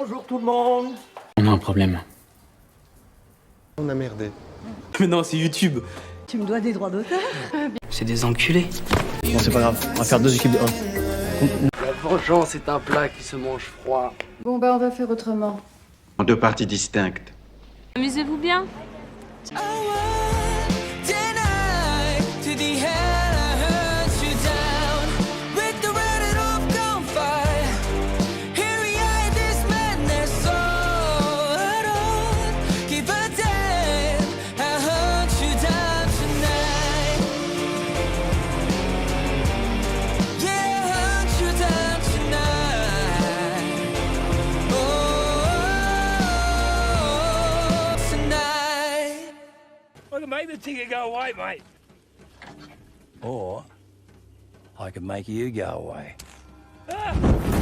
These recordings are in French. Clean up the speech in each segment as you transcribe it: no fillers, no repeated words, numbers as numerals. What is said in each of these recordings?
Bonjour tout le monde. On a un problème. On a merdé. Mais non, c'est YouTube. Tu me dois des droits d'auteur? C'est des enculés. Bon, c'est pas grave, on va faire 2 équipes de 1. La vengeance est un plat qui se mange froid. Bon bah on va faire autrement. En 2 parties distinctes. Amusez-vous bien. I can make the ticket go away, mate. Or I can make you go away.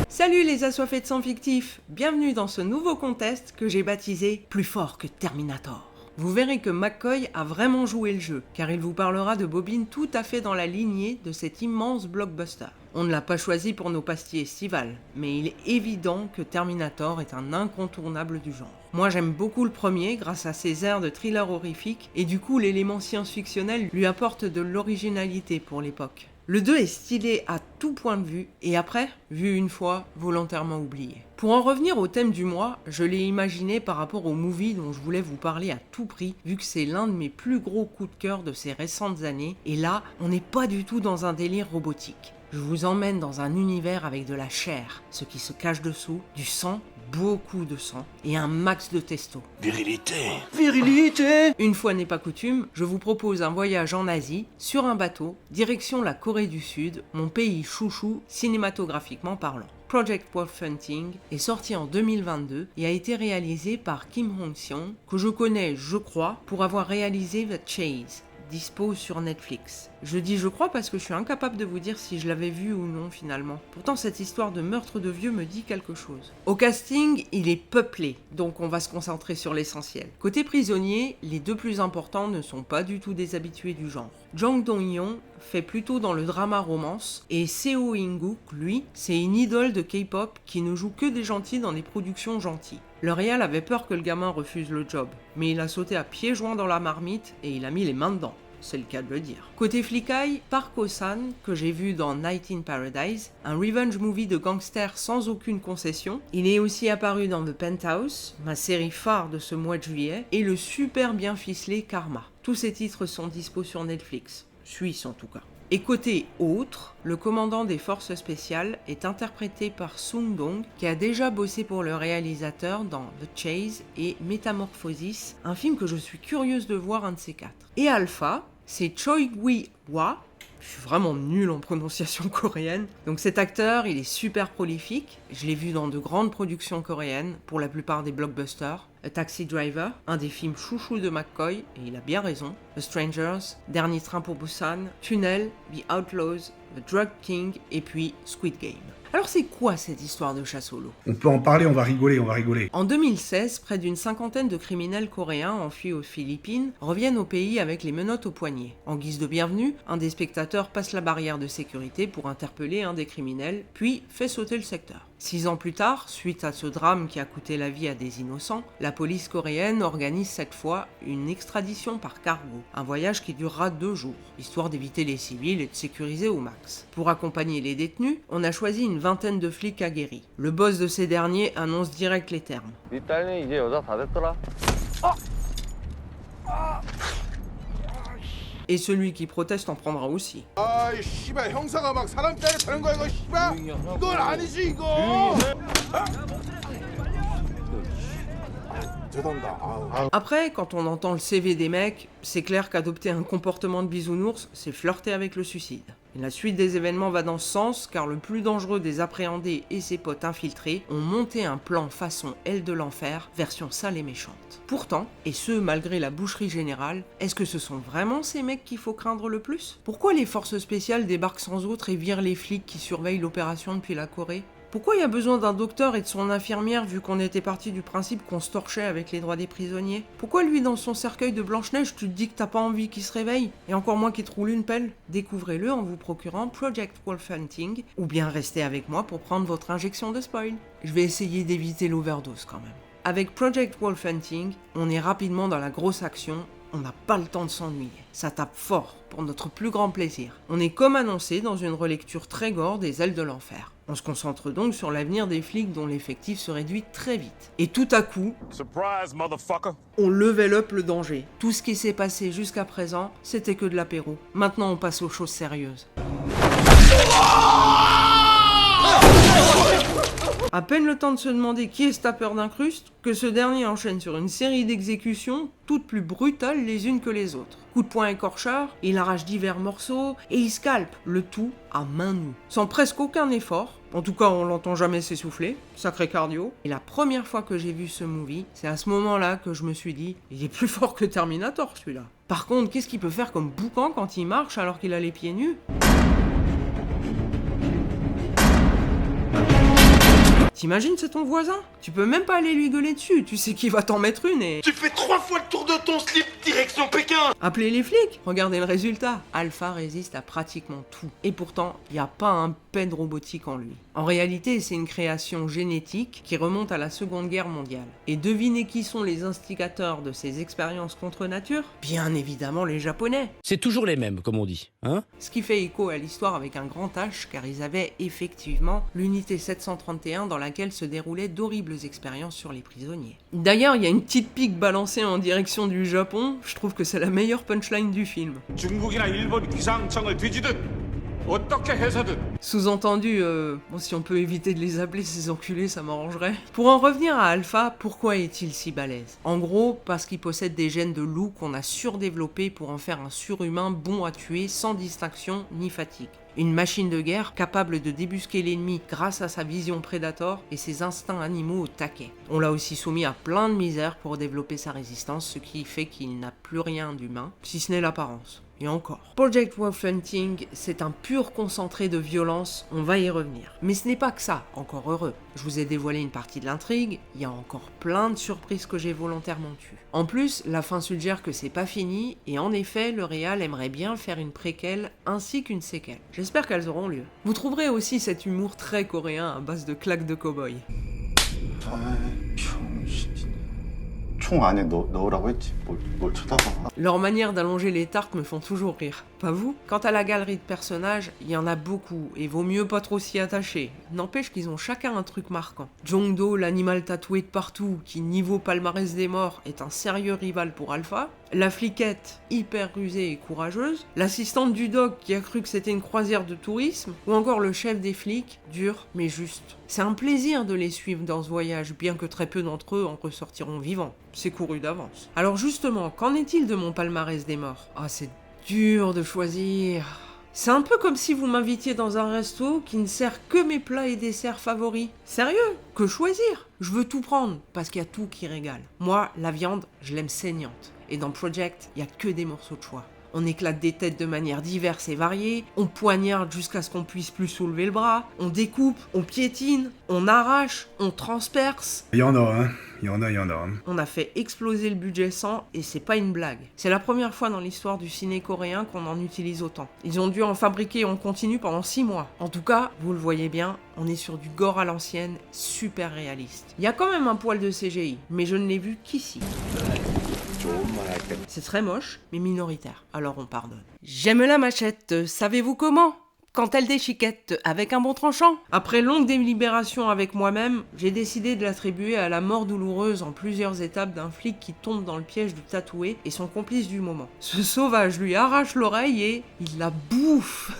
Salut les assoiffés de sang fictif, bienvenue dans ce nouveau contest que j'ai baptisé Plus fort que Terminator. Vous verrez que McCoy a vraiment joué le jeu, car il vous parlera de bobines tout à fait dans la lignée de cet immense blockbuster. On ne l'a pas choisi pour nos pastilles estivales, mais il est évident que Terminator est un incontournable du genre. Moi j'aime beaucoup le premier grâce à ses airs de thriller horrifique, et du coup l'élément science-fictionnel lui apporte de l'originalité pour l'époque. Le 2 est stylé à tout point de vue, et après, vu une fois, volontairement oublié. Pour en revenir au thème du mois, je l'ai imaginé par rapport au movie dont je voulais vous parler à tout prix, vu que c'est l'un de mes plus gros coups de cœur de ces récentes années, et là, on n'est pas du tout dans un délire robotique. Je vous emmène dans un univers avec de la chair, ce qui se cache dessous, du sang, beaucoup de sang, et un max de testo. Virilité. Une fois n'est pas coutume, je vous propose un voyage en Asie, sur un bateau, direction la Corée du Sud, mon pays chouchou cinématographiquement parlant. Project Wolf Hunting est sorti en 2022 et a été réalisé par Kim Hong-seong, que je connais, je crois, pour avoir réalisé The Chase, dispo sur Netflix. Je dis je crois parce que je suis incapable de vous dire si je l'avais vu ou non finalement. Pourtant cette histoire de meurtre de vieux me dit quelque chose. Au casting, il est peuplé, donc on va se concentrer sur l'essentiel. Côté prisonnier, les deux plus importants ne sont pas du tout des habitués du genre. Jang Dong-yeon fait plutôt dans le drama romance, et Seo In-guk, lui, c'est une idole de K-pop qui ne joue que des gentils dans des productions gentilles. Le réal avait peur que le gamin refuse le job, mais il a sauté à pieds joints dans la marmite et il a mis les mains dedans. C'est le cas de le dire. Côté flicaille, Park Oh-san, que j'ai vu dans Night in Paradise, un revenge movie de gangsters sans aucune concession. Il est aussi apparu dans The Penthouse, ma série phare de ce mois de juillet, et le super bien ficelé Karma. Tous ces titres sont dispo sur Netflix, suisse en tout cas. Et côté autre, le commandant des forces spéciales est interprété par Sung Dong, qui a déjà bossé pour le réalisateur dans The Chase et Metamorphosis, un film que je suis curieuse de voir un de ces quatre. Et Alpha, c'est Choi Wi-wa. Je suis vraiment nul en prononciation coréenne. Donc cet acteur, il est super prolifique. Je l'ai vu dans de grandes productions coréennes, pour la plupart des blockbusters. A Taxi Driver, un des films chouchous de McCoy, et il a bien raison. The Strangers, Dernier train pour Busan, Tunnel, The Outlaws, The Drug King, et puis Squid Game. Alors c'est quoi cette histoire de chasse au loup ? On peut en parler, on va rigoler. En 2016, près d'une cinquantaine de criminels coréens enfuis aux Philippines reviennent au pays avec les menottes aux poignets. En guise de bienvenue, un des spectateurs passe la barrière de sécurité pour interpeller un des criminels, puis fait sauter le secteur. 6 ans plus tard, suite à ce drame qui a coûté la vie à des innocents, la police coréenne organise cette fois une extradition par cargo, un voyage qui durera 2 jours, histoire d'éviter les civils et de sécuriser au max. Pour accompagner les détenus, on a choisi une vingtaine de flics aguerris. Le boss de ces derniers annonce direct les termes. Et celui qui proteste en prendra aussi. Après, quand on entend le CV des mecs, c'est clair qu'adopter un comportement de bisounours, c'est flirter avec le suicide. Et la suite des événements va dans ce sens, car le plus dangereux des appréhendés et ses potes infiltrés ont monté un plan façon aile de l'enfer, version sale et méchante. Pourtant, et ce malgré la boucherie générale, est-ce que ce sont vraiment ces mecs qu'il faut craindre le plus ? Pourquoi les forces spéciales débarquent sans autre et virent les flics qui surveillent l'opération depuis la Corée ? Pourquoi il y a besoin d'un docteur et de son infirmière vu qu'on était parti du principe qu'on se torchait avec les droits des prisonniers? Pourquoi lui dans son cercueil de Blanche-Neige tu te dis que t'as pas envie qu'il se réveille? Et encore moins qu'il te roule une pelle? Découvrez-le en vous procurant Project Wolf Hunting, ou bien restez avec moi pour prendre votre injection de spoil. Je vais essayer d'éviter l'overdose quand même. Avec Project Wolf Hunting, on est rapidement dans la grosse action, on n'a pas le temps de s'ennuyer. Ça tape fort, pour notre plus grand plaisir. On est comme annoncé dans une relecture très gore des Ailes de l'Enfer. On se concentre donc sur l'avenir des flics dont l'effectif se réduit très vite. Et tout à coup, Surprise, motherfucker! on level up le danger. Tout ce qui s'est passé jusqu'à présent, c'était que de l'apéro. Maintenant on passe aux choses sérieuses. À peine le temps de se demander qui est ce tapeur d'incruste, que ce dernier enchaîne sur une série d'exécutions, toutes plus brutales les unes que les autres. Coup de poing écorcheur, il arrache divers morceaux, et il scalpe, le tout à main nue. Sans presque aucun effort, en tout cas on l'entend jamais s'essouffler, sacré cardio. Et la première fois que j'ai vu ce movie, c'est à ce moment-là que je me suis dit, il est plus fort que Terminator celui-là. Par contre, qu'est-ce qu'il peut faire comme boucan quand il marche alors qu'il a les pieds nus ? T'imagines, c'est ton voisin? Tu peux même pas aller lui gueuler dessus, tu sais qu'il va t'en mettre une et... Tu fais 3 fois le tour de ton slip direction Pékin. Appelez les flics! Regardez le résultat. Alpha résiste à pratiquement tout. Et pourtant, il n'y a pas un pet de robotique en lui. En réalité, c'est une création génétique qui remonte à la Seconde Guerre mondiale. Et devinez qui sont les instigateurs de ces expériences contre nature? Bien évidemment les Japonais. C'est toujours les mêmes, comme on dit, hein? Ce qui fait écho à l'histoire avec un grand H, car ils avaient effectivement l'unité 731 dans laquelle se déroulaient d'horribles expériences sur les prisonniers. D'ailleurs, il y a une petite pique balancée en direction du Japon, je trouve que c'est la meilleure punchline du film. 중국이나 일본 기상청을 뒤지듯 어떻게 해서든. Sous-entendu, bon, si on peut éviter de les appeler ces enculés, ça m'arrangerait. Pour en revenir à Alpha, pourquoi est-il si balèze? En gros, parce qu'il possède des gènes de loup qu'on a surdéveloppés pour en faire un surhumain bon à tuer sans distinction ni fatigue. Une machine de guerre capable de débusquer l'ennemi grâce à sa vision prédator et ses instincts animaux au taquet. On l'a aussi soumis à plein de misères pour développer sa résistance, ce qui fait qu'il n'a plus rien d'humain, si ce n'est l'apparence. Et encore. Project Wolf Hunting, c'est un pur concentré de violence, on va y revenir. Mais ce n'est pas que ça, encore heureux. Je vous ai dévoilé une partie de l'intrigue, il y a encore plein de surprises que j'ai volontairement tues. En plus, la fin suggère que c'est pas fini, et en effet, le réal aimerait bien faire une préquelle ainsi qu'une séquelle. J'espère qu'elles auront lieu. Vous trouverez aussi cet humour très coréen à base de claques de cow-boy. 총 안에 넣으라고 했지. 뭘 쳐다봐. Leur manière d'allonger les tartes me font toujours rire. Pas vous? Quant à la galerie de personnages, il y en a beaucoup, et vaut mieux pas trop s'y attacher. N'empêche qu'ils ont chacun un truc marquant. Jong-do, l'animal tatoué de partout, qui niveau palmarès des morts est un sérieux rival pour Alpha. La fliquette, hyper rusée et courageuse. L'assistante du doc qui a cru que c'était une croisière de tourisme. Ou encore le chef des flics, dur mais juste. C'est un plaisir de les suivre dans ce voyage, bien que très peu d'entre eux en ressortiront vivants. C'est couru d'avance. Alors justement, qu'en est-il de mon palmarès des morts? Ah, c'est dur de choisir. C'est un peu comme si vous m'invitiez dans un resto qui ne sert que mes plats et desserts favoris. Sérieux? Que choisir? Je veux tout prendre, parce qu'il y a tout qui régale. Moi, la viande, je l'aime saignante. Et dans Project, il n'y a que des morceaux de choix. On éclate des têtes de manière diverse et variée, on poignarde jusqu'à ce qu'on puisse plus soulever le bras, on découpe, on piétine, on arrache, on transperce. Il y en a, hein. Il y en a. On a fait exploser le budget 100 et c'est pas une blague. C'est la première fois dans l'histoire du ciné coréen qu'on en utilise autant. Ils ont dû en fabriquer en continu pendant 6 mois. En tout cas, vous le voyez bien, on est sur du gore à l'ancienne, super réaliste. Il y a quand même un poil de CGI, mais je ne l'ai vu qu'ici. C'est très moche, mais minoritaire, alors on pardonne. J'aime la machette, savez-vous comment? Quand elle déchiquette avec un bon tranchant. Après longue délibération avec moi-même, j'ai décidé de l'attribuer à la mort douloureuse en plusieurs étapes d'un flic qui tombe dans le piège du tatoué et son complice du moment. Ce sauvage lui arrache l'oreille et il la bouffe.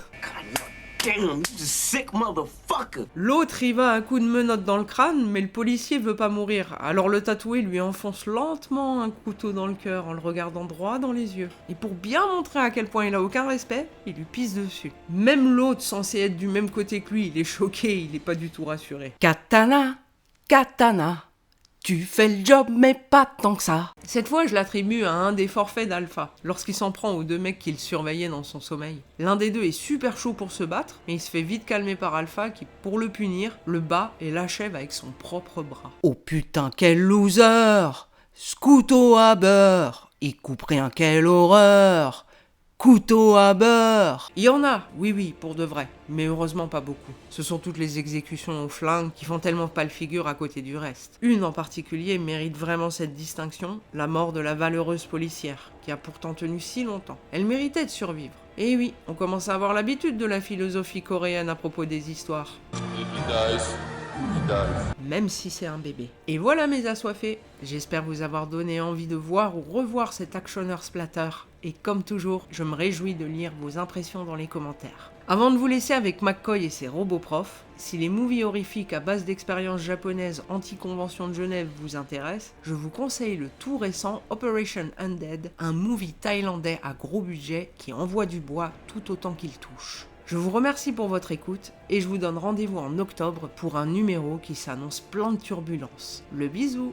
Damn, you sick motherfucker. L'autre y va un coup de menotte dans le crâne, mais le policier veut pas mourir. Alors le tatoué lui enfonce lentement un couteau dans le cœur en le regardant droit dans les yeux. Et pour bien montrer à quel point il a aucun respect, il lui pisse dessus. Même l'autre, censé être du même côté que lui, il est choqué, il est pas du tout rassuré. Katana, katana, Tu fais le job, mais pas tant que ça. Cette fois, je l'attribue à un des forfaits d'Alpha, lorsqu'il s'en prend aux deux mecs qu'il surveillait dans son sommeil. L'un des deux est super chaud pour se battre, mais il se fait vite calmer par Alpha qui, pour le punir, le bat et l'achève avec son propre bras. Oh putain, quel loser! Ce couteau à beurre! Il coupe rien, quelle horreur! Couteau à beurre! Il y en a, oui, pour de vrai, mais heureusement pas beaucoup. Ce sont toutes les exécutions au flingue qui font tellement pas le figure à côté du reste. Une en particulier mérite vraiment cette distinction, la mort de la valeureuse policière, qui a pourtant tenu si longtemps. Elle méritait de survivre. Et oui, on commence à avoir l'habitude de la philosophie coréenne à propos des histoires. Même si c'est un bébé. Et voilà mes assoiffés, j'espère vous avoir donné envie de voir ou revoir cet actionneur splatter. Et comme toujours, je me réjouis de lire vos impressions dans les commentaires. Avant de vous laisser avec McCoy et ses robots profs, si les movies horrifiques à base d'expériences japonaises anti-convention de Genève vous intéressent, je vous conseille le tout récent Operation Undead, un movie thaïlandais à gros budget qui envoie du bois tout autant qu'il touche. Je vous remercie pour votre écoute et je vous donne rendez-vous en octobre pour un numéro qui s'annonce plein de turbulences. Le bisou!